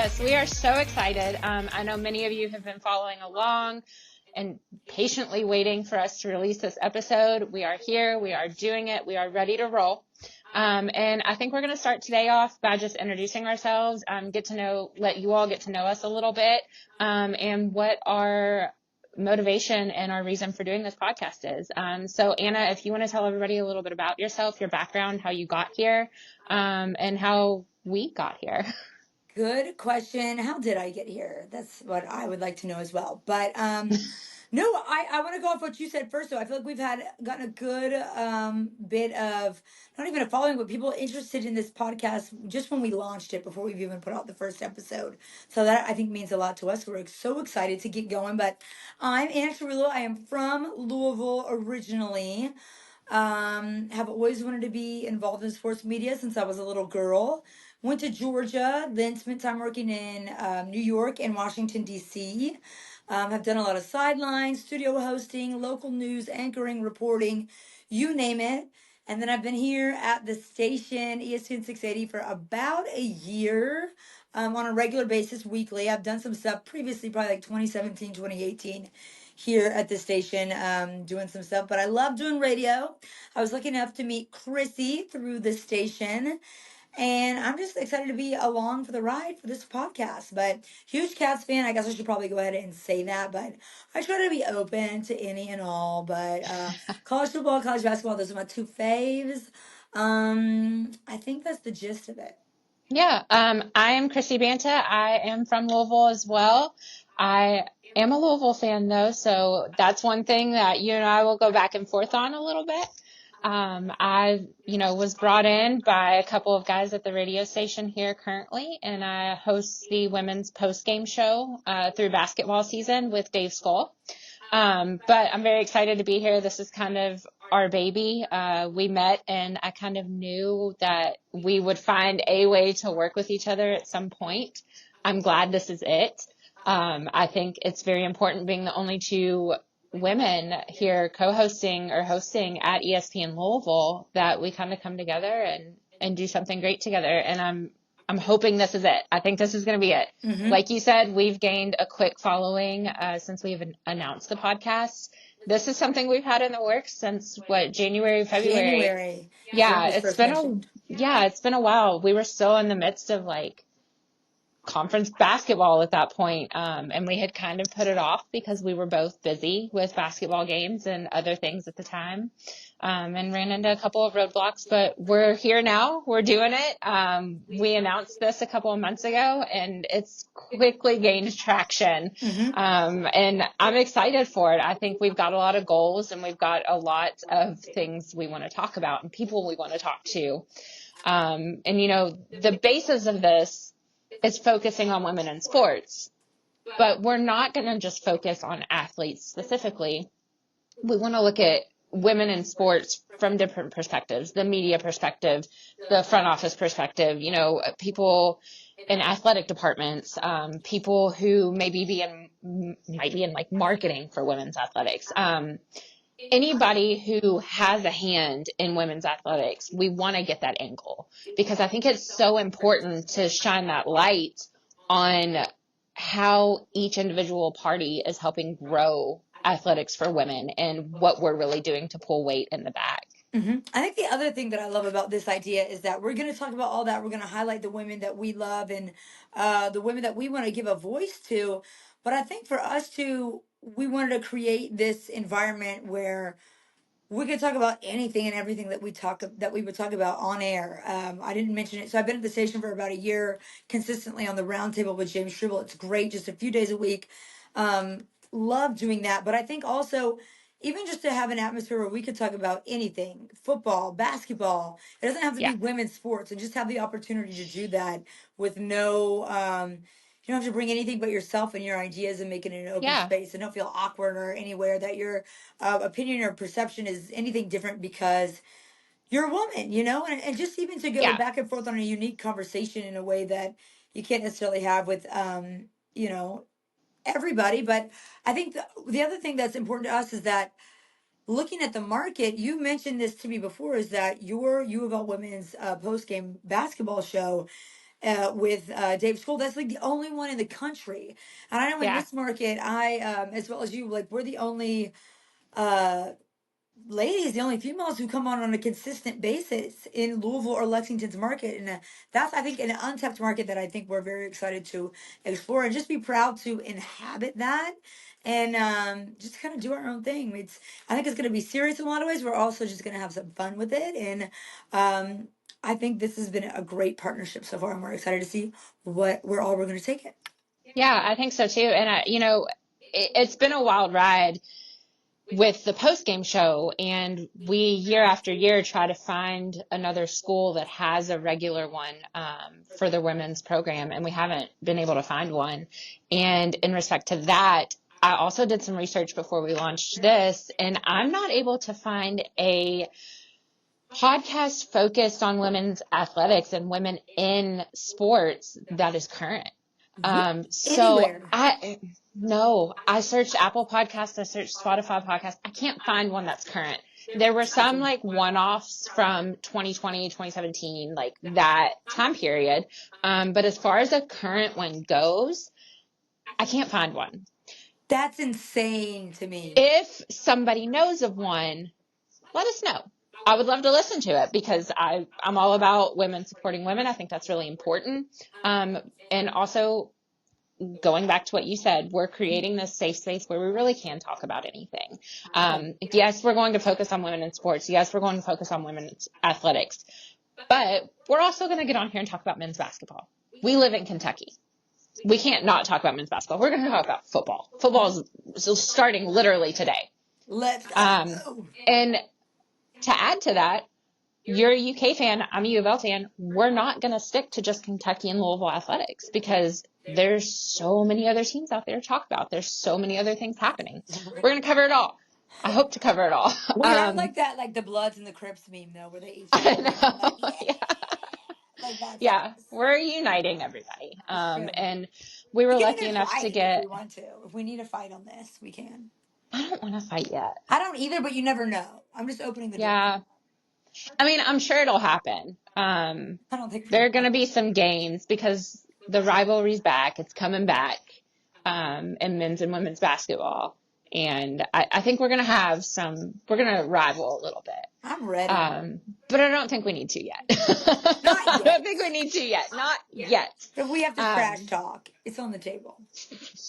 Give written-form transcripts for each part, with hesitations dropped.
Yes, we are so excited. I know many of you have been following along and patiently waiting for us to release this episode. We are here. We are doing it. We are ready to roll. And I think we're going to start today off by just introducing ourselves, let you all get to know us a little bit, and what our motivation and our reason for doing this podcast is. So Anna, if you want to tell everybody a little bit about yourself, your background, how you got here, and how we got here. Good question. How did I get here? That's what I would like to know as well. But no, I want to go off what you said first. Though I feel like we've gotten a good bit of not even a following, but people interested in this podcast just when we launched it before we've even put out the first episode. So that I think means a lot to us. We're so excited to get going. But I'm Anna Carullo. I am from Louisville originally. Have always wanted to be involved in sports media since I was a little girl. Went to Georgia, then spent time working in New York and Washington, D.C. Have done a lot of sidelines, studio hosting, local news, anchoring, reporting, you name it. And then I've been here at the station, ESPN 680, for about a year on a regular basis, weekly. I've done some stuff previously, probably like 2017, 2018, here at the station, doing some stuff. But I love doing radio. I was lucky enough to meet Chrissy through the station. And I'm just excited to be along for the ride for this podcast. But huge Cats fan. I guess I should probably go ahead and say that. But I try to be open to any and all. But college football, college basketball, those are my two faves. I think that's the gist of it. Yeah, I am Chrissy Banta. I am from Louisville as well. I am a Louisville fan though, so that's one thing that you and I will go back and forth on a little bit. Was brought in by a couple of guys at the radio station here currently, and I host the women's post-game show through basketball season with Dave Skull. But I'm very excited to be here. This is kind of our baby. We met and I kind of knew that we would find a way to work with each other at some point. I'm glad this is it. I think it's very important being the only two women here co-hosting or hosting at ESPN Louisville that we kind of come together and do something great together. And I'm hoping this is it. I think this is going to be it. Mm-hmm. Like you said, we've gained a quick following since we've announced the podcast. This is something we've had in the works since January, February. January. Yeah, it's been a while. We were still in the midst of like conference basketball at that point. And we had kind of put it off because we were both busy with basketball games and other things at the time. And ran into a couple of roadblocks, but we're here now. We're doing it. We announced this a couple of months ago and it's quickly gained traction. Mm-hmm. And I'm excited for it. I think we've got a lot of goals and we've got a lot of things we want to talk about and people we want to talk to. The basis of this is focusing on women in sports, but we're not going to just focus on athletes specifically. We want to look at women in sports from different perspectives, the media perspective, the front office perspective, people in athletic departments, people who might be in like marketing for women's athletics. Anybody who has a hand in women's athletics, we want to get that angle because I think it's so important to shine that light on how each individual party is helping grow athletics for women and what we're really doing to pull weight in the back. Mm-hmm. I think the other thing that I love about this idea is that we're going to talk about all that. We're going to highlight the women that we love and the women that we want to give a voice to. But I think for us we wanted to create this environment where we could talk about anything and everything that we would talk about on air. I didn't mention it. So I've been at the station for about a year consistently on the roundtable with James Struble. It's great, just a few days a week. Love doing that. But I think also even just to have an atmosphere where we could talk about anything, football, basketball. It doesn't have to be women's sports, and just have the opportunity to do that with no you don't have to bring anything but yourself and your ideas and make it an open space, and don't feel awkward or anywhere that your opinion or perception is anything different because you're a woman, and just even to go back and forth on a unique conversation in a way that you can't necessarily have with, everybody. But I think the other thing that's important to us is that looking at the market, you mentioned this to me before, is that your U of L women's post game basketball show with Dave School. That's like the only one in the country. And I know in Yeah. this market, I as well as you, like we're the only uh ladies, the only females who come on a consistent basis in Louisville or Lexington's market, and that's I think an untapped market that I think we're very excited to explore and just be proud to inhabit that, and just kind of do our own thing. I think it's going to be serious in a lot of ways. We're also just going to have some fun with it, and I think this has been a great partnership so far, and we're excited to see where all we're going to take it. Yeah, I think so too. And it's been a wild ride with the post game show, and we year after year try to find another school that has a regular one for the women's program, and we haven't been able to find one. And in respect to that, I also did some research before we launched this, and I'm not able to find a podcast focused on women's athletics and women in sports that is current. So Anywhere. I searched Apple Podcasts, I searched Spotify Podcasts. I can't find one that's current. There were some like one-offs from 2020, 2017, like that time period. But as far as a current one goes, I can't find one. That's insane to me. If somebody knows of one, let us know. I would love to listen to it because I'm all about women supporting women. I think that's really important. And also, going back to what you said, we're creating this safe space where we really can talk about anything. Yes, we're going to focus on women in sports. Yes, we're going to focus on women's athletics. But we're also going to get on here and talk about men's basketball. We live in Kentucky. We can't not talk about men's basketball. We're going to talk about football. Football is starting literally today. Let's go. And to add to that, you're a UK fan, I'm a U of L fan. We're not going to stick to just Kentucky and Louisville athletics because there's so many other teams out there to talk about. There's so many other things happening. We're going to cover it all. I hope to cover it all. We have like that, like the Bloods and the Crips meme though, where they each I like, know. Yeah. like that's Yeah, us. we're uniting everybody. True. And we were We can lucky even enough fight to if get. we want to. If we need a fight on this, we can. I don't want to fight yet. I don't either, but you never know. I'm just opening the door. Yeah. I mean, I'm sure it'll happen. I don't think There are going to be some gains because the rivalry's back. It's coming back in men's and women's basketball. And I think we're going to rival a little bit. I'm ready. But I don't think we need to yet. Not yet. I don't think we need to yet. Not yet. If we have to trash talk, it's on the table.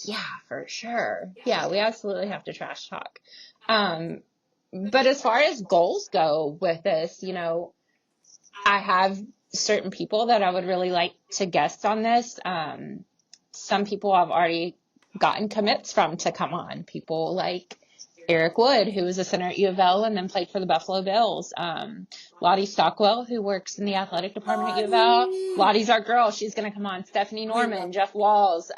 Yeah, for sure. Yeah, we absolutely have to trash talk. But as far as goals go with this, I have certain people that I would really like to guest on this. Some people I've already gotten commits from to come on. People like Eric Wood, who was a center at U of L and then played for the Buffalo Bills. Lottie Stockwell, who works in the athletic department at U of L. Lottie's our girl. She's going to come on. Stephanie Norman, Jeff Walls.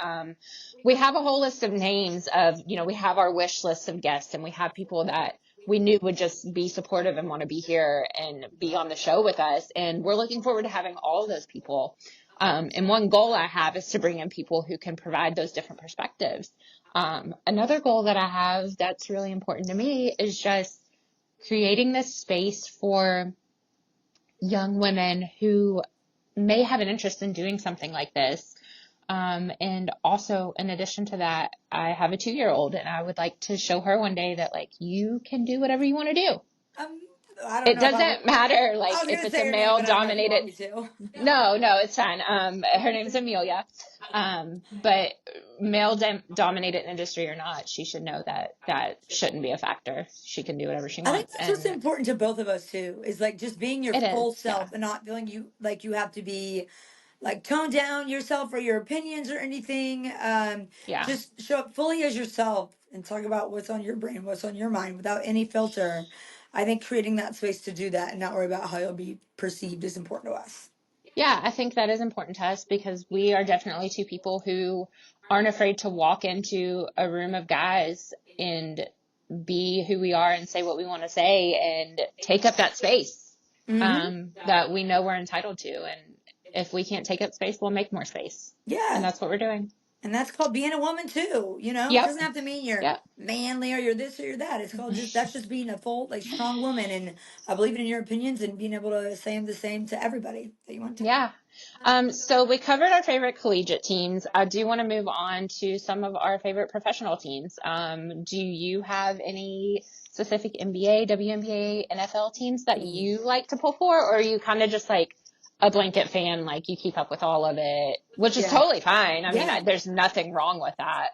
We have a whole list of names of, we have our wish list of guests, and we have people that we knew would just be supportive and want to be here and be on the show with us. And we're looking forward to having all of those people. And one goal I have is to bring in people who can provide those different perspectives. Another goal that I have that's really important to me is just creating this space for young women who may have an interest in doing something like this. And also, in addition to that, I have a 2-year-old, and I would like to show her one day that, like, you can do whatever you want to do. It doesn't matter, like, if it's a male-dominated. No, it's fine. Her name's Amelia. But male-dominated industry or not, she should know that shouldn't be a factor. She can do whatever she wants. I think that's what's important to both of us too. Is like just being your full self and not feeling you have to be like tone down yourself or your opinions or anything. Just show up fully as yourself and talk about what's on your brain, what's on your mind without any filter. I think creating that space to do that and not worry about how you'll be perceived is important to us. Yeah, I think that is important to us because we are definitely two people who aren't afraid to walk into a room of guys and be who we are and say what we want to say and take up that space that we know we're entitled to. And if we can't take up space, we'll make more space. Yeah. And that's what we're doing. And that's called being a woman too, It doesn't have to mean you're manly or you're this or you're that. It's called that's just being a full, like, strong woman and believing in your opinions and being able to say them the same to everybody that you want to. Yeah. So we covered our favorite collegiate teams. I do want to move on to some of our favorite professional teams. Do you have any specific NBA, WNBA, NFL teams that Ooh. you like to pull for, or are you kind of just like a blanket fan, like you keep up with all of it, which is Yeah. totally fine. I mean, Yeah. there's nothing wrong with that.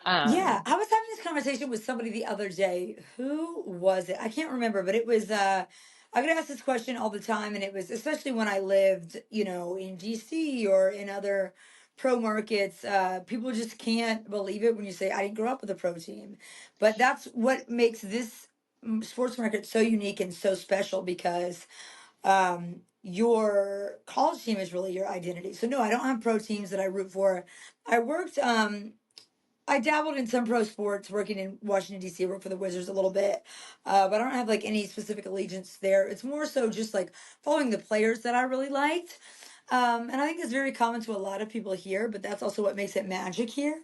Yeah, I was having this conversation with somebody the other day. Who was it? I can't remember, but it was I get asked this question all the time, and it was especially when I lived, in DC or in other pro markets. People just can't believe it when you say I didn't grow up with a pro team. But that's what makes this sports market so unique and so special because your college team is really your identity. So no, I don't have pro teams that I root for. I worked I dabbled in some pro sports working in Washington, D.C. I worked for the Wizards a little bit, but I don't have like any specific allegiance there. It's more so just like following the players that I really liked. And I think it's very common to a lot of people here, but that's also what makes it magic here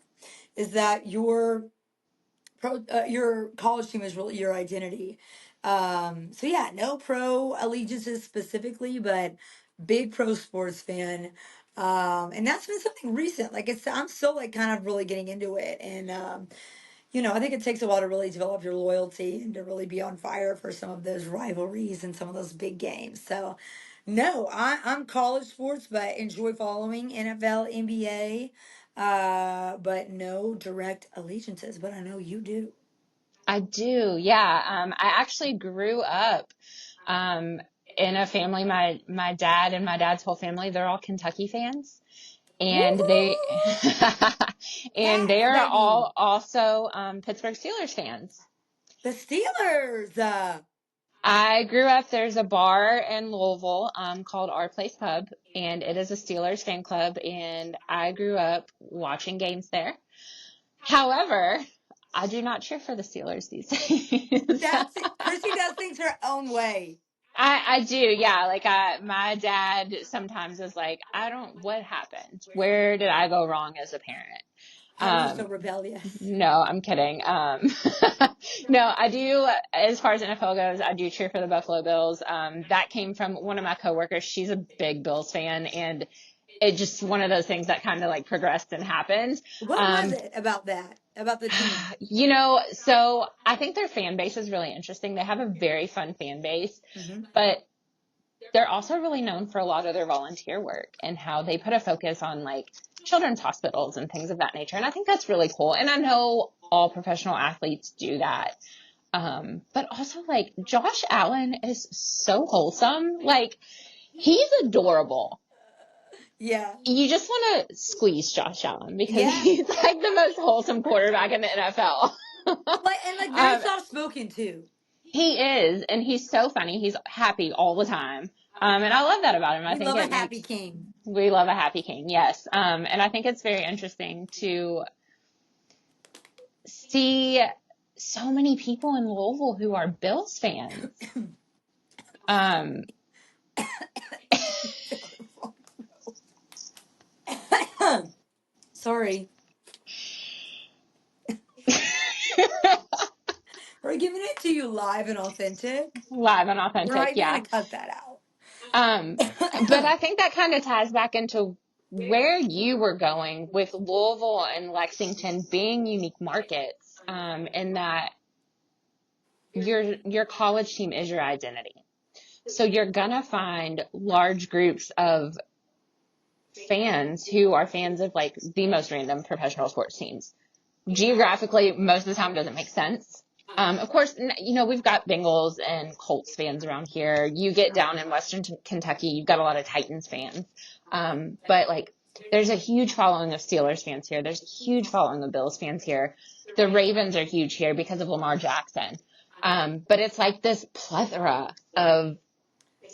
is that your college team is really your identity. So yeah, no pro allegiances specifically, but big pro sports fan. And that's been something recent. Like I'm still like kind of really getting into it. And, I think it takes a while to really develop your loyalty and to really be on fire for some of those rivalries and some of those big games. So no, I'm college sports, but enjoy following NFL, NBA, but no direct allegiances, but I know you do. I do, yeah. I actually grew up um, in a family. My dad and my dad's whole family, they're all Kentucky fans, and they Woohoo! and they Cats, are baby. all also Pittsburgh Steelers fans. The Steelers. I grew up. There's a bar in Louisville called Our Place Pub, and it is a Steelers fan club. And I grew up watching games there. However, I do not cheer for the Steelers these days. That's it. Chrissy does things her own way. I do, yeah. Like my dad sometimes is like, I don't, what happened? Where did I go wrong as a parent? How are you so Um, rebellious? no, I'm kidding. No, I do, as far as NFL goes, I do cheer for the Buffalo Bills. That came from one of my coworkers. She's a big Bills fan, and it just one of those things that kind of like progressed and happened. What was Um, it about that? About the team? so I think their fan base is really interesting. They have a very fun fan base, Hmm. but they're also really known for a lot of their volunteer work and how they put a focus on like children's hospitals and things of that nature. And I think that's really cool. And I know all professional athletes do that. But also like Josh Allen is so wholesome. Like he's adorable. Yeah. You just want to squeeze Josh Allen because Yeah. he's like the most wholesome quarterback in the NFL. And very um, soft spoken too. he is, and he's so funny. He's happy all the time. And I love that about him. I We think love a it happy makes king. we love a happy king, yes. And I think it's very interesting to see so many people in Louisville who are Bills fans. Um, Sorry. We're giving it to you live and authentic. live and We're not authentic, even yeah. gonna cut that out. But I think that kind of ties back into where you were going with Louisville and Lexington being unique markets, in that your college team is your identity. So you're gonna find large groups of fans who are fans of like the most random professional sports teams. Geographically, most of the time doesn't make sense. Of course, we've got Bengals and Colts fans around here. You get down in Western Kentucky, you've got a lot of Titans fans. But like, there's a huge following of Steelers fans here. There's a huge following of Bills fans here. The Ravens are huge here because of Lamar Jackson. But it's like this plethora of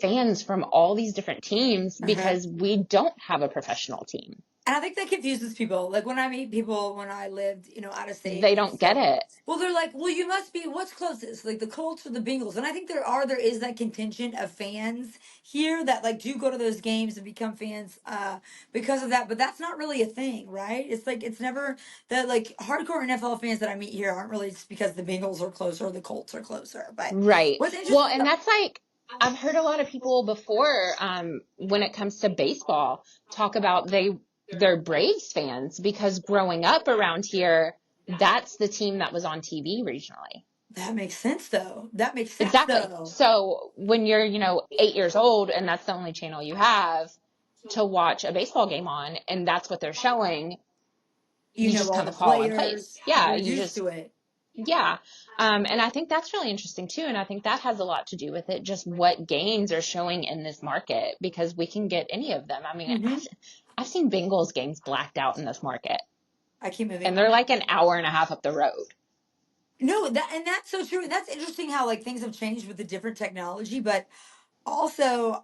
fans from all these different teams Uh-huh. because we don't have a professional team. And I think that confuses people. Like when I meet people when I lived, out of state They and don't get stuff. it. Well, they're like, well, you must be what's closest, like the Colts or the Bengals. And I think there is that contingent of fans here that like do go to those games and become fans because of that. But that's not really a thing, right? It's like it's never the like hardcore NFL fans that I meet here aren't really just because the Bengals are closer or the Colts are closer. But Right. what's Well, interesting and about that's like I've heard a lot of people before, when it comes to baseball, talk about they're Braves fans because growing up around here, that's the team that was on TV regionally. That makes sense though. That makes sense Exactly. though. So when you're, 8 years old and that's the only channel you have to watch a baseball game on, and that's what they're showing, You you know just all kind the of fall in place. players. Yeah, You're you used just to it. Yeah. And I think that's really interesting too. And I think that has a lot to do with it, just what games are showing in this market, because we can get any of them. I mean, Hmm. I've seen Bengals games blacked out in this market, I keep moving. and they're like an hour and a half up the road. No, that's so true. That's interesting how like things have changed with the different technology, but also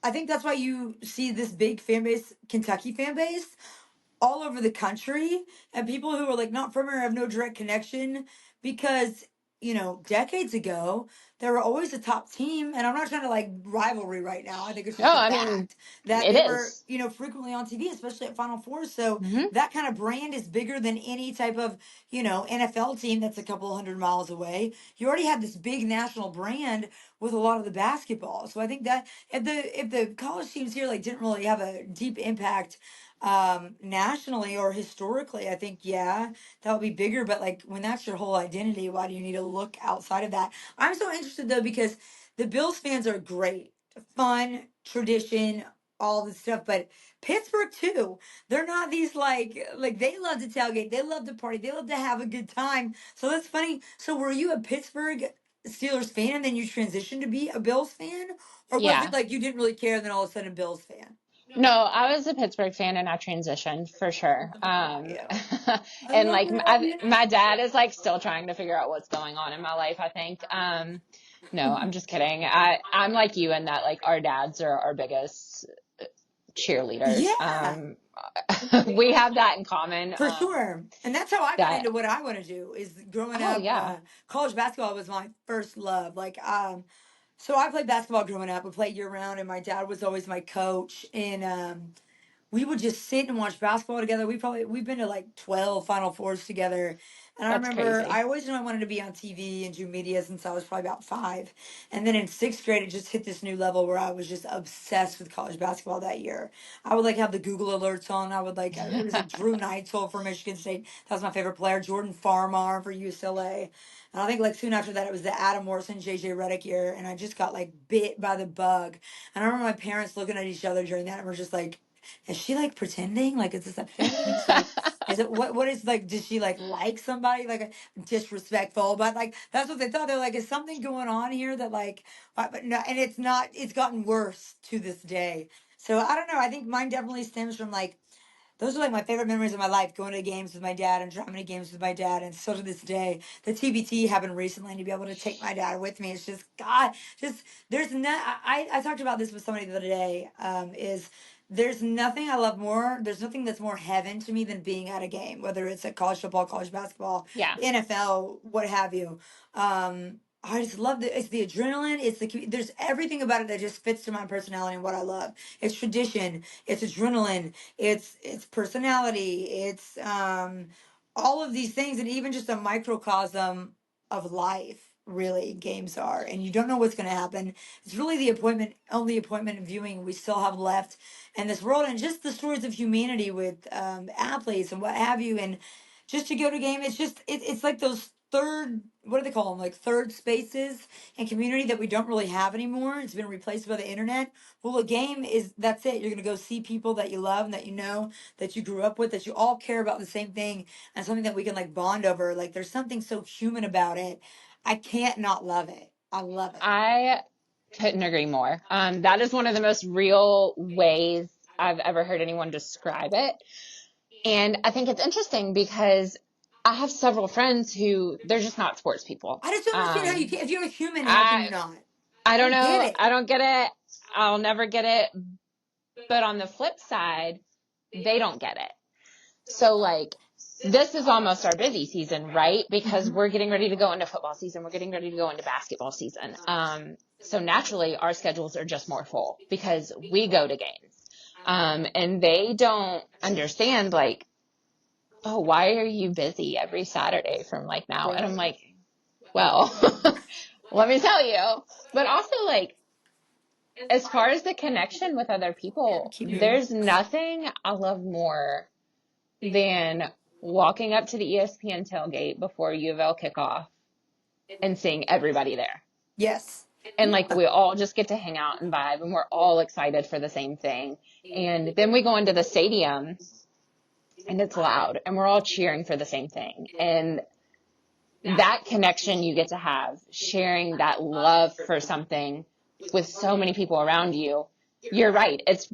I think that's why you see this big fan base, Kentucky fan base, all over the country, and people who are like not from here have no direct connection because decades ago there were always a top team, and I'm not trying to like rivalry right now. I think it's No, just a I mean, fact that it they were is. frequently on TV, especially at Final Four. So Mm-hmm. that kind of brand is bigger than any type of NFL team that's a couple hundred miles away. You already have this big national brand with a lot of the basketball. So I think that if the college teams here like didn't really have a deep impact nationally or historically, I think yeah, that would be bigger. But like when that's your whole identity, why do you need to look outside of that? I'm so interested though because the Bills fans are great, fun, tradition, all this stuff, but Pittsburgh too. They're not these like they love to tailgate, they love to party, they love to have a good time. So that's funny. So were you a Pittsburgh Steelers fan and then you transitioned to be a Bills fan? Or was it Yeah. like you didn't really care and then all of a sudden a Bills fan? No, I was a Pittsburgh fan and I transitioned for sure. I love you. I And love like you. my dad is like still trying to figure out what's going on in my life, I think. No, I'm just kidding. I'm like you in that like our dads are our biggest cheerleaders. Yeah, We have that in common. for sure. And that's how I got That into what I want to do is growing Oh up, yeah, college basketball was my first love. So I played basketball growing up. We played year round and my dad was always my coach. And we would just sit and watch basketball together. We've been to like 12 Final Fours together. And I that's remember I crazy. always knew I wanted to be on TV and do media since I was probably about 5. And then in 6th grade, it just hit this new level where I was just obsessed with college basketball that year. I would like have the Google alerts on. I would like it was like Drew Neitzel for Michigan State. That was my favorite player. Jordan Farmar for UCLA. And I think like soon after that, it was the Adam Morrison, JJ Redick year. And I just got like bit by the bug. And I remember my parents looking at each other during that and we're just like, is she like pretending? Like, is this a phase? Like, is it what is like, does she like somebody? Like, disrespectful? But like, that's what they thought. They're like, is something going on here that like, but no, and it's not, it's gotten worse to this day. So I don't know. I think mine definitely stems from like, those are like my favorite memories of my life, going to games with my dad and driving to games with my dad. And still to this day, the TBT happened recently, and to be able to take my dad with me, it's just, God, just, there's no, I talked about this with somebody the other day, is there's nothing I love more, there's nothing that's more heaven to me than being at a game, whether it's at college football, college basketball, Yeah. NFL, what have you. I just love it's the adrenaline, there's everything about it that just fits to my personality and what I love. It's tradition, it's adrenaline, it's personality, it's all of these things, and even just a microcosm of life, really games are, and you don't know what's going to happen. It's really the only appointment viewing we still have left in this world, and just the stories of humanity with athletes and what have you. And just to go to a game, it's like those third, what do they call them, like third spaces and community that we don't really have anymore. It's been replaced by the internet. Well, a game is, that's it. You're going to go see people that you love and that you know, that you grew up with, that you all care about the same thing, and something that we can like bond over. Like there's something so human about it. I can't not love it. I love it. I couldn't agree more. That is one of the most real ways I've ever heard anyone describe it. And I think it's interesting because I have several friends who they're just not sports people. I just don't understand how you can, if you're a human, how can you I not? I I don't don't get know. it. I don't get it. I'll never get it. But on the flip side, they don't get it. So like this is almost our busy season, right? Because Mhm. we're getting ready to go into football season. We're getting ready to go into basketball season. So naturally our schedules are just more full because we go to games. And they don't understand like, oh, why are you busy every Saturday from like now? And I'm Right. like, well, let me tell you. But also, like, as far as the connection with other people, Keep moving. there's nothing I love more than walking up to the ESPN tailgate before U of L kickoff and seeing everybody there. Yes. And like we all just get to hang out and vibe, and we're all excited for the same thing. And then we go into the stadium and it's loud and we're all cheering for the same thing. And that connection you get to have, sharing that love for something with so many people around you, you're right. It's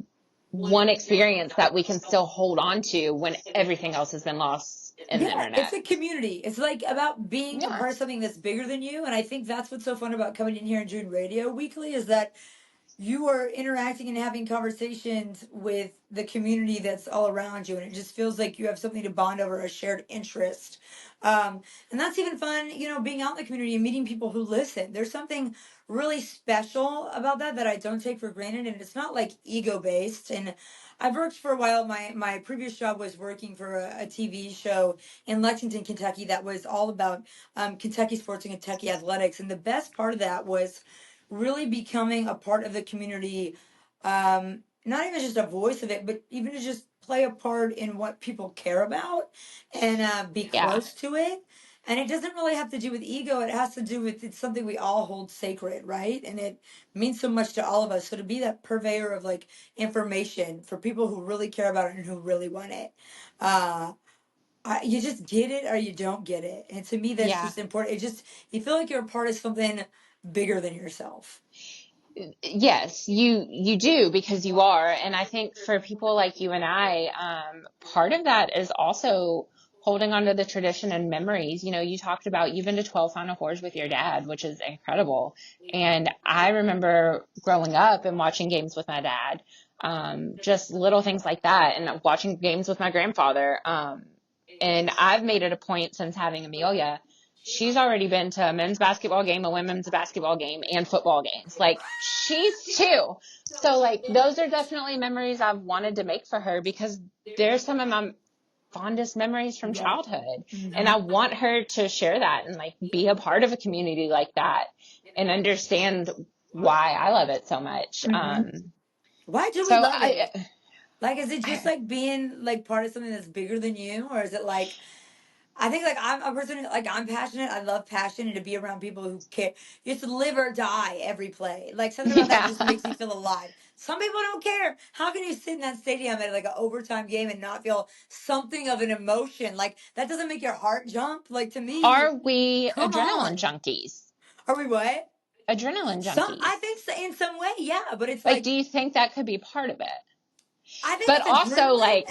one experience that we can still hold on to when everything else has been lost in the Yeah, it's internet. a community. It's like about being a Yeah. part of something that's bigger than you. And I think that's what's so fun about coming in here and doing radio weekly is that you are interacting and having conversations with the community that's all around you, and it just feels like you have something to bond over, a shared interest. And that's even fun, being out in the community and meeting people who listen. There's something really special about that I don't take for granted, and it's not like ego based. And I've worked for a while. My previous job was working for a TV show in Lexington, Kentucky, that was all about Kentucky sports and Kentucky athletics. And the best part of that was really becoming a part of the community, not even just a voice of it, but even to just play a part in what people care about and be Yeah. close to it. And it doesn't really have to do with ego. It has to do with it's something we all hold sacred, right? And it means so much to all of us. So to be that purveyor of like information for people who really care about it and who really want it, you just get it or you don't get it. And to me, that's Yeah. just important. It just you feel like you're a part of something bigger than yourself. Yes, you do because you are. And I think for people like you and I, part of that is also holding on to the tradition and memories. You know, you talked about you've been to 12 Final Fours with your dad, which is incredible. And I remember growing up and watching games with my dad, just little things like that, and watching games with my grandfather. And I've made it a point since having Amelia. She's already been to a men's basketball game, a women's basketball game, and football games. Like, she's two. So, like, those are definitely memories I've wanted to make for her because they're some of my fondest memories from Yeah. childhood. Mhm. And I want her to share that and, like, be a part of a community like that and understand why I love it so much. Mhm. Why do we So, love it? Like, is it just like being like part of something that's bigger than you, or is it like? I think like I'm a person like I'm passionate. I love passion and to be around people who care. You have to live or die every play. Like something about that yeah. just makes me feel alive. Some people don't care. How can you sit in that stadium at like an overtime game and not feel something of an emotion? Like that doesn't make your heart jump. Like to me, Are we come adrenaline on. junkies? Are we what? Adrenaline I junkies. think so, in some way, yeah. But it's Like, like do you think that could be part of it? I think But it's also, adrenaline, like,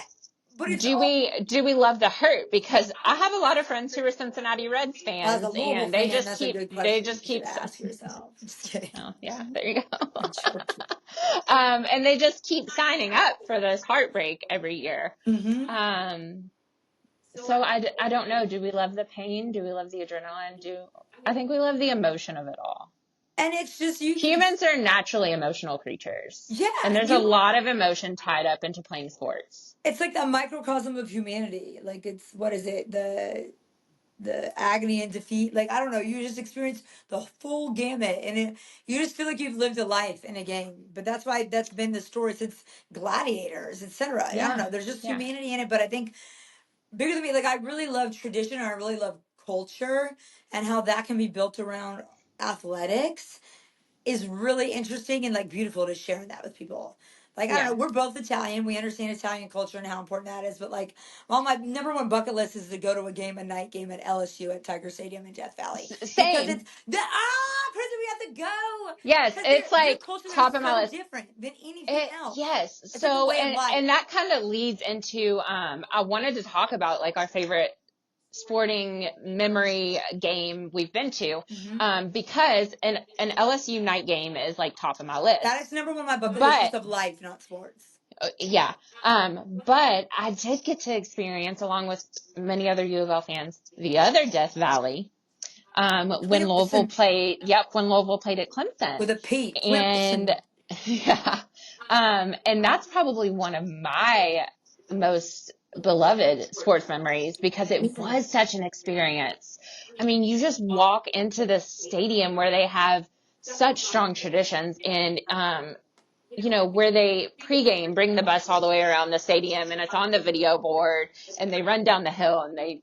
but it's do all we love the hurt? Because I have a lot of friends who are Cincinnati Reds as a fans, Louisville and fan. That's a good they question just you should keep. ask yourself. I'm just kidding. Oh, yeah, there you go. I'm joking. And they just keep signing up for this heartbreak every year. Mm-hmm. So I don't know. Do we love the pain? Do we love the adrenaline? I think we love the emotion of it all. And it's just you can, Humans are naturally emotional creatures. yeah, And there's a you. lot of emotion tied up into playing sports. It's like the microcosm of humanity. Like it's what is it? The agony and defeat. Like I don't know. You just experience the full gamut, and you just feel like you've lived a life in a game. But that's why that's been the story since gladiators, etc. I don't Yeah. know. There's just Yeah. humanity in it. But I think bigger than me. Like I really love tradition. And I really love culture and how that can be built around athletics is really interesting and like beautiful to share that with people. Like I don't Yeah. know, we're both Italian. We understand Italian culture and how important that is. But like, well, my number one bucket list is to go to a night game at LSU at Tiger Stadium in Death Valley because Same. it's Prison. We have to go Yes, because it's their like culture there is top of my so list. different than anything else. Yes. It's like a So way of life. and that kind of leads into I wanted to talk about like our favorite sporting memory game we've been to because an LSU night game is like top of my That is list. number one on my bucket list But just of life, not sports. yeah. But I did get to experience along with many other U of L fans the other Death Valley when Louisville Clemson played at Clemson. with a P. And Clemson. yeah. And that's probably one of my most beloved sports memories because it was such an experience. I mean, you just walk into this stadium where they have such strong traditions and, where they pregame bring the bus all the way around the stadium and it's on the video board and they run down the hill and they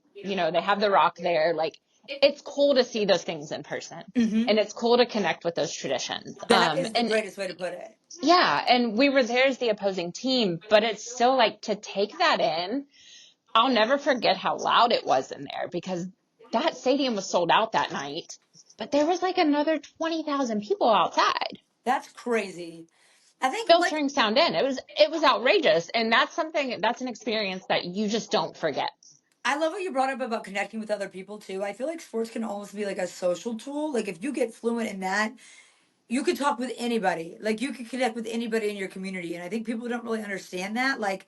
have the rock there. Like, it's cool to see those things in person Mm-hmm. and it's cool to connect with those traditions. That is the And greatest way to put it. yeah, and we were there as the opposing team, but it's still like to take that in. I'll never forget how loud it was in there because that stadium was sold out that night, but there was like another 20,000 people outside That's crazy. I think like filtering sound in. It was outrageous. And that's an experience that you just don't forget. I love what you brought up about connecting with other people too. I feel like sports can almost be like a social tool. Like if you get fluent in that, you could talk with anybody. Like you could connect with anybody in your community, and I think people don't really understand that. Like,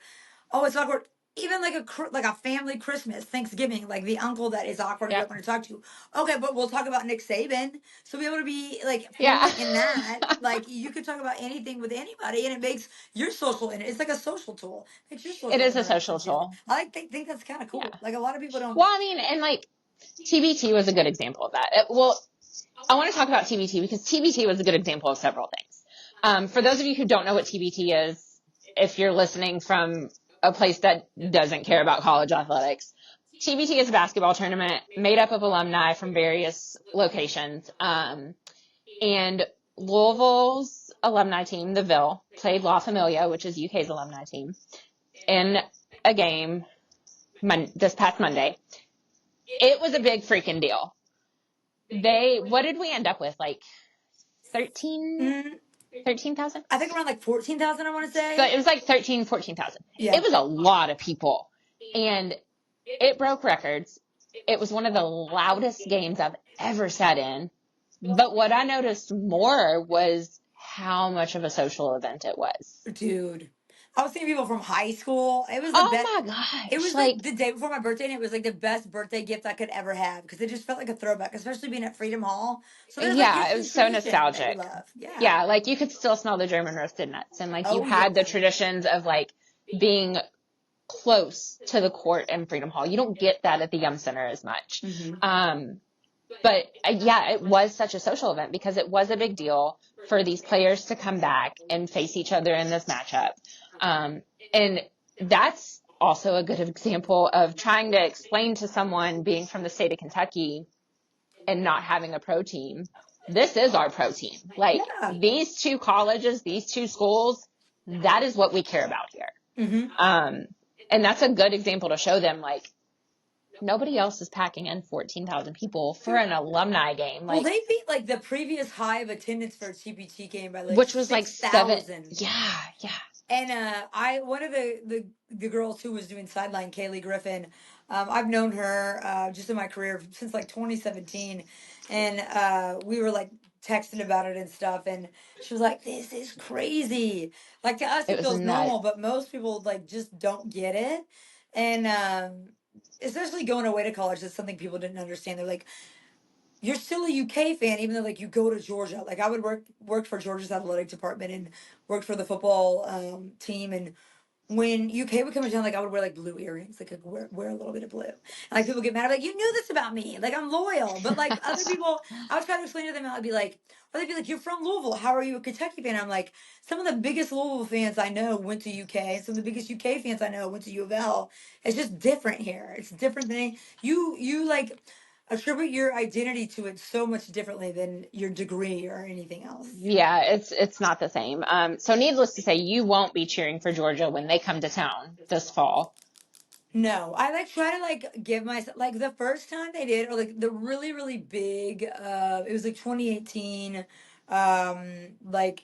oh, it's awkward. Even like like a family Christmas, Thanksgiving, like the uncle that is awkward, you Yeah. don't want to talk to. Okay, but we'll talk about Nick Saban. So be able to be like Yeah. fluent in that. Like you could talk about anything with anybody, and it makes your social in it. It's like a social tool. Makes your It social is a social interactions easy. tool. I like think that's kind of Yeah. cool. Like a lot of people don't. Well, I mean, and like TBT was a good example of that. I want to talk about TBT because TBT was a good example of several things. For those of you who don't know what TBT is, if you're listening from a place that doesn't care about college athletics, TBT is a basketball tournament made up of alumni from various locations. And Louisville's alumni team, the Ville, played La Familia, which is UK's alumni team, in a game this past Monday. It was a big freaking deal. What did we end up with? Like 13,000? I think around like 14,000. I want to So say. it was like 13, 14,000. Yeah. It was a lot of people. And it broke records. It was one of the loudest games I've ever sat in. But what I noticed more was how much of a social event it was. Dude, I was seeing people from high school. It was the Oh best. my It gosh. was like Like, the day before my birthday, and it was like the best birthday gift I could ever have because it just felt like a throwback, especially being at Freedom Hall. So there's like yeah, it history, was so tradition that you nostalgic. love. Yeah. Yeah, like you could still smell the German roasted nuts. And like you Oh yeah. had the traditions of like being close to the court in Freedom Hall. You don't get that at the Yum Center as much. Mm-hmm. But yeah, it was such a social event because it was a big deal for these players to come back and face each other in this matchup. And that's also a good example of trying to explain to someone being from the state of Kentucky and not having a pro team. This is our pro team. Like Yeah. these two colleges, these two schools, that is what we care about here. Mm-hmm. And that's a good example to show them like, nobody else is packing in 14,000 people for an alumni game. Well, Like, they beat like the previous high of attendance for a TPT game by like which was like 6,000. Yeah, yeah. And one of the girls who was doing sideline, Kaylee Griffin, I've known her just in my career since like 2017, and we were like texting about it and stuff, and she was like, "This is crazy." Like to us, It it was feels normal, nuts. but most people like just don't get it, and especially going away to college, that's something people didn't understand. They're like, you're still a UK fan, even though like you go to Georgia. Like I would work for Georgia's athletic department and worked for the football team. And when UK would come to town, like I would wear like blue earrings, like I'd wear a little bit of blue. And like people get mad, I'm like, you knew this about me. Like I'm loyal. But like other people, I was trying to explain to them, I'd be like, or they'd be like, you're from Louisville. How are you a Kentucky fan? I'm like, some of the biggest Louisville fans I know went to UK. Some of the biggest UK fans I know went to U of L. It's just different here. It's different than you like attribute your identity to it so much differently than your degree or anything else. Yeah, it's not the same. So needless to say, you won't be cheering for Georgia when they come to town this fall. No, I like try to like give myself like the first time they did, or like the really really big. It was like 2018. Like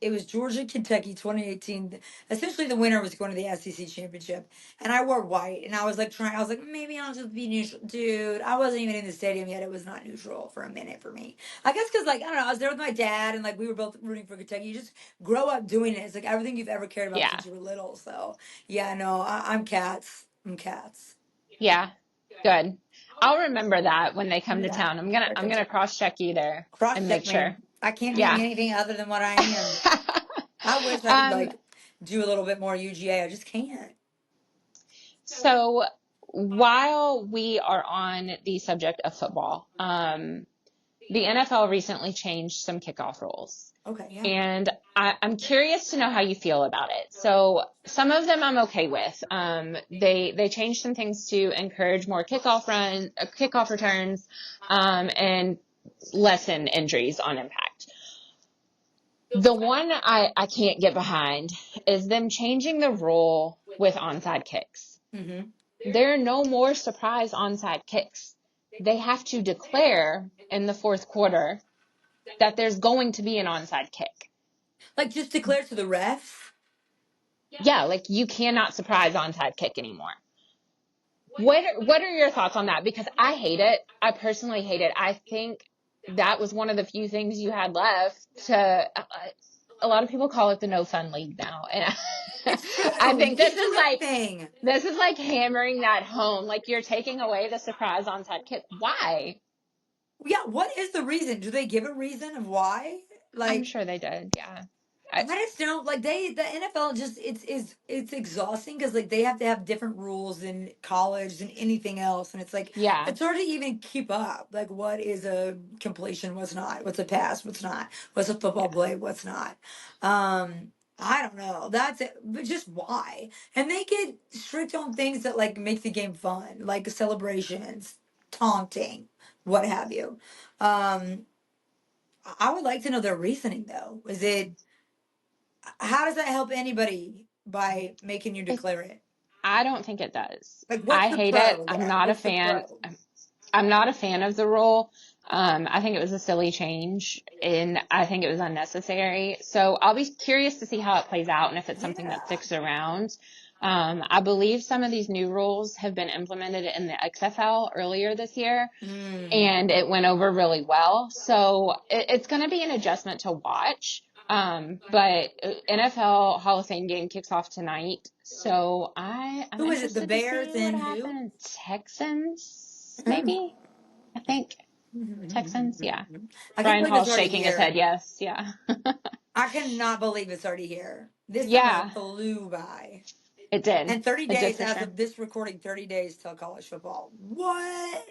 it was Georgia Kentucky 2018. Essentially, the winner was going to the SEC championship, and I wore white, and I was like trying. I was like, maybe I'll just be neutral, dude. I wasn't even in the stadium yet. It was not neutral for a minute for me. I guess because like I don't know, I was there with my dad, and like we were both rooting for Kentucky. You just grow up doing it. It's like everything you've ever cared about Yeah, since you were little. So yeah, no, I'm cats. I'm cats. yeah, good. I'll remember that when they come to Yeah. town. I'm gonna cross check you there Cross and check make me. sure. I can't be Yeah. anything other than what I am. I wish I could um, like do a little bit more UGA. I just can't. So while we are on the subject of football, the NFL recently changed some kickoff rules. Okay, yeah. And I'm curious to know how you feel about it. So some of them I'm okay with. They changed some things to encourage more kickoff returns, and lessen injuries on impact. The one I can't get behind is them changing the rule with onside kicks. Mm-hmm. There are no more surprise onside kicks. They have to declare in the fourth quarter that there's going to be an onside kick. Like, just declare to the ref. Yeah, like you cannot surprise onside kick anymore. What are your thoughts on that? Because I hate it. I personally hate it. I think that was one of the few things you had left to. A lot of people call it the no fun league now, and It's true. I think It's a real thing. this is like hammering that home. Like you're taking away the surprise onside kick. Why? Yeah, what is the reason? Do they give a reason of why? I'm Like, sure they did. Yeah. I just don't like the NFL just it's exhausting because like they have to have different rules than college and anything else, and it's like Yeah. it's hard to even keep up. Like, what is a completion? What's not? What's a pass? What's not? What's a football play? What's not? I don't know. That's it. But just why? And they get strict on things that like make the game fun, like celebrations, taunting, what have you. Um, I would like to know their reasoning though. Is it how does that help anybody by making you It, declare it? I don't think it does. Like, what's I the hate it. pro I'm there? not a What's the fan. pro? I'm not a fan of the rule. I think it was a silly change, and I think it was unnecessary. So I'll be curious to see how it plays out and if it's something that Yeah. sticks around. I believe some of these new rules have been implemented in the XFL earlier this year, Mm. and it went over really well. So it's going to be an adjustment to watch. But NFL Hall of Fame game kicks off tonight. So I'm Who is it? The interested to Bears see what and who? happens. Texans, maybe? I think. Texans, yeah. I can't Brian believe it's Hall's already shaking his head, here. yes, yeah. I cannot believe it's already here. This summer Yeah, flew by. it did. And 30 It did days for as sure. of this recording, 30 days till college football. What?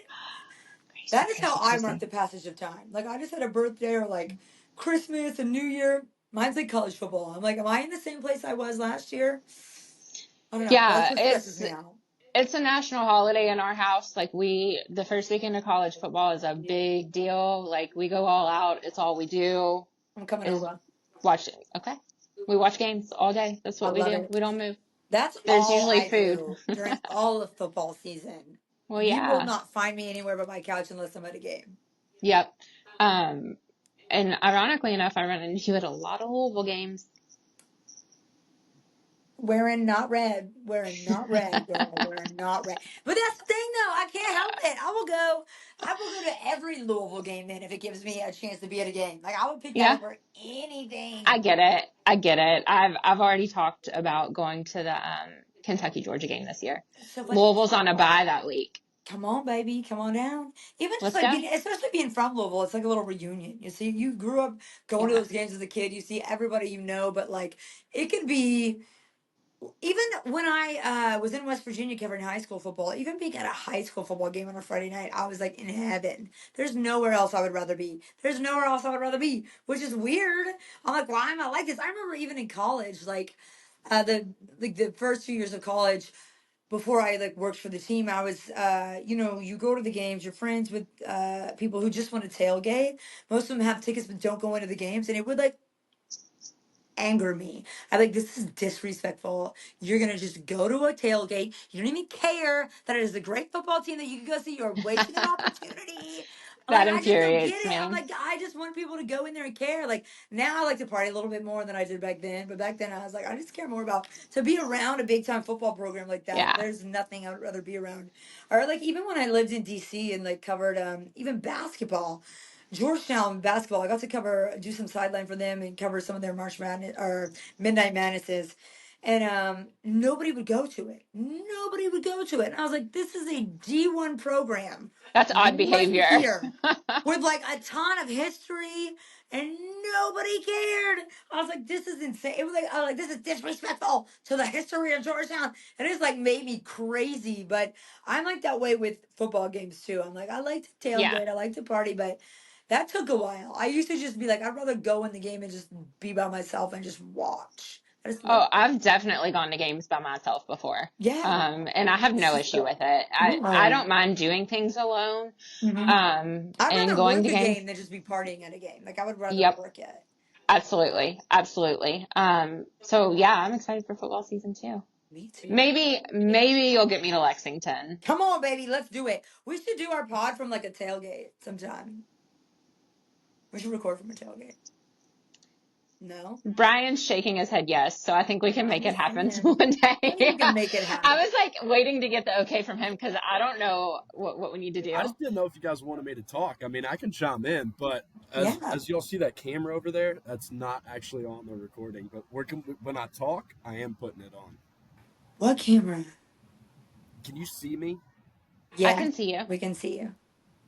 Crazy, That is how crazy, I mark crazy. the passage of time. Like, I just had a birthday or like Christmas and New Year. Mine's like college football. I'm like, am I in the same place I was last year? I don't know. That's Yeah, what stresses me out. it's a national holiday in our house. Like the first weekend of college football is a big deal. Like we go all out. It's all we do I'm coming is over. watch it. Okay. We watch games all day. That's I what we love do. it. We don't move. That's There's all usually I food. do during all of football season. Well, You will yeah. not find me anywhere but my couch unless I'm at a game. Yep. Um, and ironically enough, I run into you at a lot of Louisville games. Wearing not red. Wearing not red, girl. Wearing not red. But that's the thing though. I can't help it. I will go to every Louisville game then if it gives me a chance to be at a game. Like I would pick that Yeah, over anything. I get it. I get it. I've already talked about going to the Kentucky Georgia game this year. So let's Louisville's on a talk. bye that week. Come on, baby. Come on down. Even just Let's like go. being, especially being from Louisville, it's like a little reunion. You see, you grew up going to Yeah. those games as a kid. You see everybody you know, but like it can be even when I was in West Virginia covering high school football, even being at a high school football game on a Friday night, I was like in heaven. There's nowhere else I would rather be. There's nowhere else I would rather be, which is weird. I'm like, why am I like this? I remember even in college, like the first 2 years of college before I like worked for the team, I was you go to the games, you're friends with people who just want to tailgate. Most of them have tickets but don't go into the games, and it would like anger me. I'm like, this is disrespectful. You're gonna just go to a tailgate. You don't even care that it is a great football team that you can go see. You're wasting an opportunity. I'm That like, I just don't get infuriates it. I'm me. like, I just want people to go in there and care. Like now I like to party a little bit more than I did back then. But back then I was like, I just care more about to be around a big time football program like that. Yeah. There's nothing I would rather be around. Or like even when I lived in DC and like covered even basketball. Georgetown basketball. I got to do some sideline for them and cover some of their March Madness or Midnight Madnesses. And nobody would go to it. Nobody would go to it. And I was like, this is a D1 program That's odd right behavior. here with like a ton of history and nobody cared. I was like, this is insane. It was like, I was like, this is disrespectful to the history of Georgetown. And it's like made me crazy. But I'm like that way with football games too. I'm like, I like to Yeah. tailgate, I like to party, but that took a while. I used to just be like, I'd rather go in the game and just be by myself and just watch. I just Oh, love it. I've definitely gone to games by myself before. Yeah. And I have no issue with it. I No. don't mind doing things alone. Hmm. I'd And rather going work to a games. game than just be partying at a game. Like I would rather Yep. work it. Absolutely. Absolutely. So yeah, I'm excited for football season too. Me too. Maybe you'll get me to Lexington. Come on, baby, let's do it. We should do our pod from like a tailgate sometime. We should record from a tailgate. No? Brian's shaking his head yes, so I think we can I'm make it just happen saying. one I think day. we can make it happen. I was like waiting to get the okay from him because I don't know what we need to do. I just didn't know if you guys wanted me to talk. I mean, I can chime in, but as y'all see that camera over there, that's not actually on the recording. But when I talk, I am putting it on. What camera? Can you see me? Yeah, I can see you. we can see you.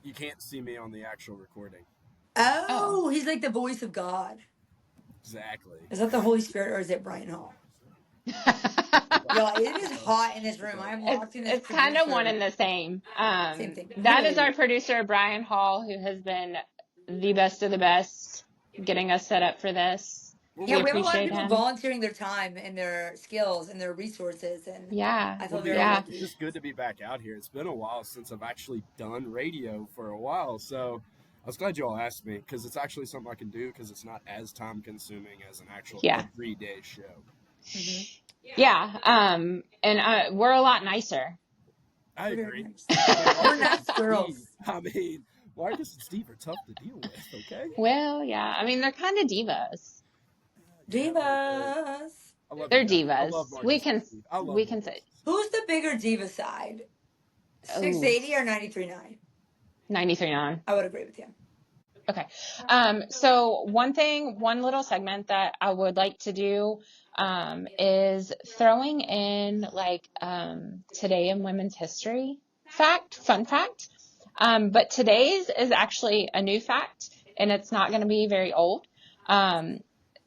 You can't see me on the actual recording. Oh, he's like the voice of God. Exactly. Is that the Holy Spirit or is it Brian Hall? Yo, it is hot in this room. I am watching this. It's kind of one and the same. Same thing. That is our producer, Brian Hall, who has been the best of the best getting us set up for this. Yeah, we have a lot of appreciate people him. volunteering their time and their skills and their resources, and Yeah. I feel Well, very yeah. lucky. It's just good to be back out here. It's been a while since I've actually done radio for a while, so I was glad you all asked me because it's actually something I can do because it's not as time consuming as an actual Yeah. everyday show. Mhm. Yeah. And we're a lot nicer. I agree. We're nice girls. I mean, Marcus and Steve are tough to deal with, okay? Well, yeah. I mean, they're kind of divas. Divas. I love They're you guys. I divas. love Marcus We and can Steve. I love we can Marcus. say Who's the bigger diva side? 680 or 93.9? 93.9. I would agree with you. Okay. So one little segment that I would like to do is throwing in like today in women's history fun fact. But today's is actually a new fact, and it's not going to be very old.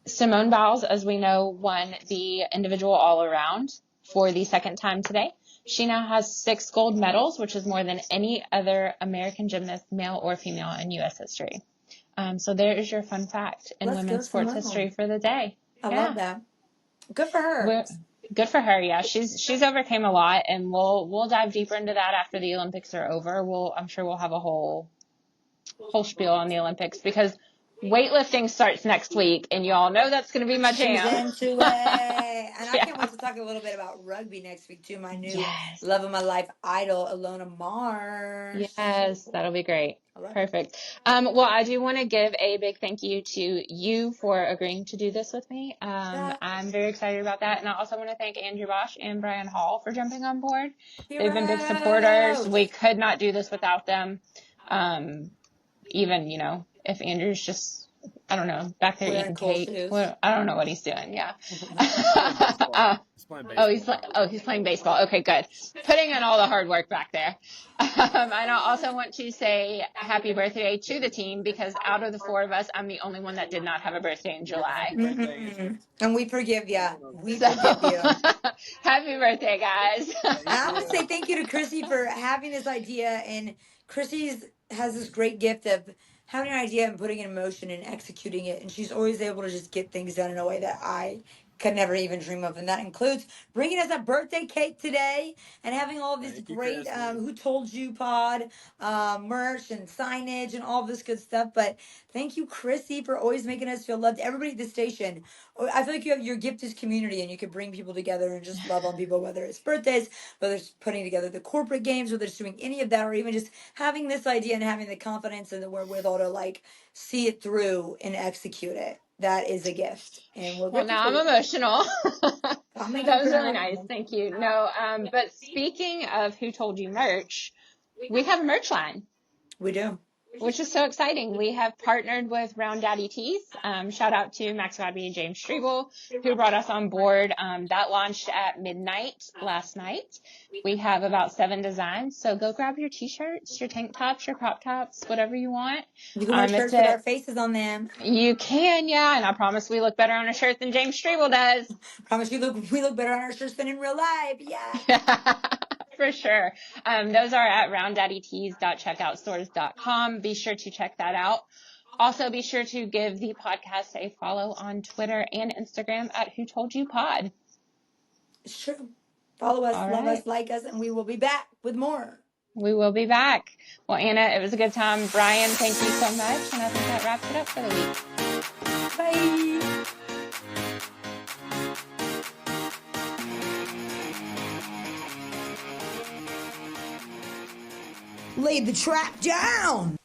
Simone Biles, as we know, won the individual all-around for the second time today. She now has 6 gold medals, which is more than any other American gymnast, male or female, in U.S. history. So there is your fun fact in Let's go, women's sports Simone. history for the day. I love that. Good for her. Good for her. Yeah, she's overcame a lot, and we'll dive deeper into that after the Olympics are over. I'm sure we'll have a whole spiel on the Olympics because weightlifting starts next week, and y'all know that's going to be my jam. She's into it. And I can't wait to talk a little bit about rugby next week too. My new love of my life idol, Ilona Mars. Yes, that'll be great. Perfect. It. Well, I do want to give a big thank you to you for agreeing to do this with me. I'm very excited about that. And I also want to thank Andrew Bosch and Brian Hall for jumping on board. They've been big supporters. We could not do this without them. Even, if Andrew's just, I don't know, back there eating cake. Well, I don't know what he's doing. Yeah. He's playing baseball. Okay, good. Putting in all the hard work back there. And I also want to say happy birthday to the team because out of the 4 of us, I'm the only one that did not have a birthday in July. Mm-hmm. And we forgive you. Forgive you. Happy birthday, guys. I want to say thank you to Chrissy for having this idea. And Chrissy has this great gift of having an idea and putting it in motion and executing it. And she's always able to just get things done in a way that I could never even dream of. And that includes bringing us a birthday cake today and having all of this great Who Told You pod merch and signage and all this good stuff. But thank you, Chrissy, for always making us feel loved. Everybody at the station, I feel like your gift is community, and you can bring people together and just love on people, whether it's birthdays, whether it's putting together the corporate games, whether it's doing any of that, or even just having this idea and having the confidence and the wherewithal to like see it through and execute it. That is a gift. And well, now I'm emotional. That was really nice. Thank you. No, but speaking of Who Told You merch, we have a merch line. We do. which is so exciting. We have partnered with Round Daddy Tees. Shout out to Max Godby and James Strebel, who brought us on board. That launched at midnight last night. We have about 7 designs, so go grab your t-shirts, your tank tops, your crop tops, whatever you want. You can wear It's shirts with our faces on them. You can, yeah, and I promise we look better on a shirt than James Strebel does. Promise we look better on our shirts than in real life. Yeah. For sure. Those are at rounddaddytees.checkoutstores.com. Be sure to check that out. Also, be sure to give the podcast a follow on Twitter and Instagram at Who Told You Pod. It's true. Follow us, All love right. us, like us, and we will be back with more. We will be back. Well, Anna, it was a good time. Brian, thank you so much. And I think that wraps it up for the week. Bye. Lay the trap down.